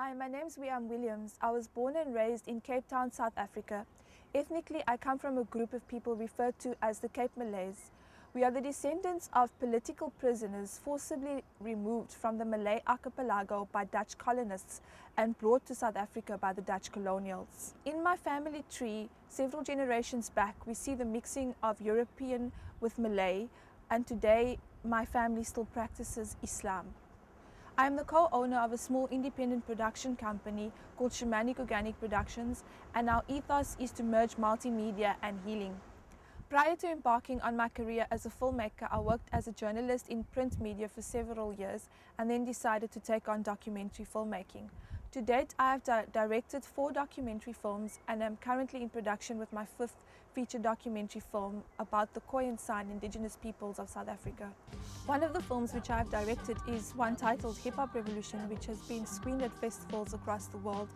Hi, my name is Weaam Williams. I was born and raised in Cape Town, South Africa. Ethnically, I come from a group of people referred to as the Cape Malays. We are the descendants of political prisoners forcibly removed from the Malay archipelago by Dutch colonists and brought to South Africa by the Dutch colonials. In my family tree, several generations back, we see the mixing of European with Malay, and today my family still practices Islam. I am the co-owner of a small independent production company called Shamanic Organic Productions, and our ethos is to merge multimedia and healing. Prior to embarking on my career as a filmmaker, I worked as a journalist in print media for several years and then decided to take on documentary filmmaking. To date, I have directed 4 documentary films and am currently in production with my 5th feature documentary film about the Khoi and San indigenous peoples of South Africa. One of the films which I have directed is one titled HipHop Revolution, which has been screened at festivals across the world.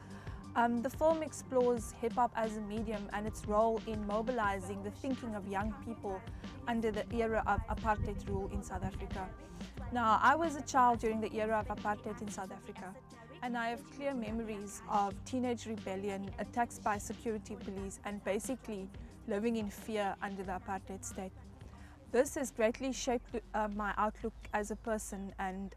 The film explores hip-hop as a medium and its role in mobilizing the thinking of young people under the era of apartheid rule in South Africa. Now, I was a child during the era of apartheid in South Africa, and I have clear memories of teenage rebellion, attacks by security police, and basically living in fear under the apartheid state. This has greatly shaped my outlook as a person and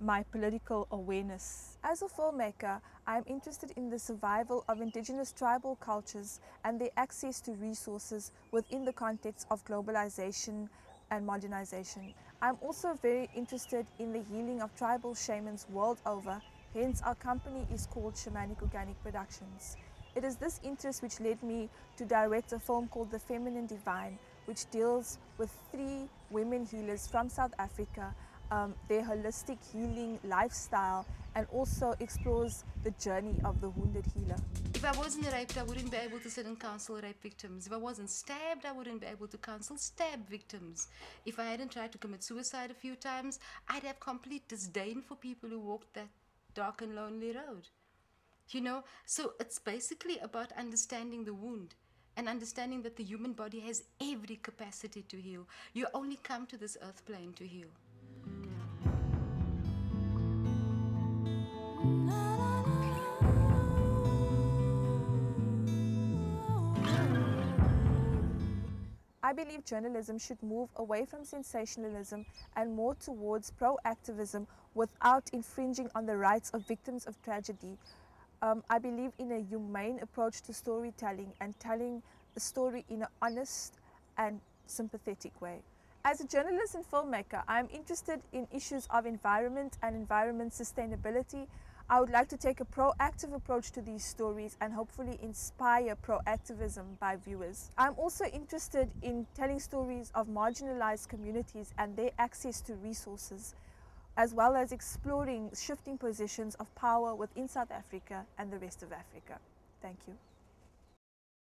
my political awareness. As a filmmaker, I am interested in the survival of indigenous tribal cultures and their access to resources within the context of globalization and modernization. I'm also very interested in the healing of tribal shamans world over, hence our company is called Shamanic Organic Productions. It is this interest which led me to direct a film called The Feminine Divine, which deals with 3 women healers from South Africa, their holistic healing lifestyle, and also explores the journey of the wounded healer. If I wasn't raped, I wouldn't be able to sit and counsel rape victims. If I wasn't stabbed, I wouldn't be able to counsel stab victims. If I hadn't tried to commit suicide a few times, I'd have complete disdain for people who walked that dark and lonely road. You know, so it's basically about understanding the wound and understanding that the human body has every capacity to heal. You only come to this earth plane to heal. I believe journalism should move away from sensationalism and more towards proactivism without infringing on the rights of victims of tragedy. I believe in a humane approach to storytelling and telling a story in an honest and sympathetic way. As a journalist and filmmaker, I am interested in issues of environment and environment sustainability. I would like to take a proactive approach to these stories and hopefully inspire proactivism by viewers. I'm also interested in telling stories of marginalized communities and their access to resources, as well as exploring shifting positions of power within South Africa and the rest of Africa. Thank you.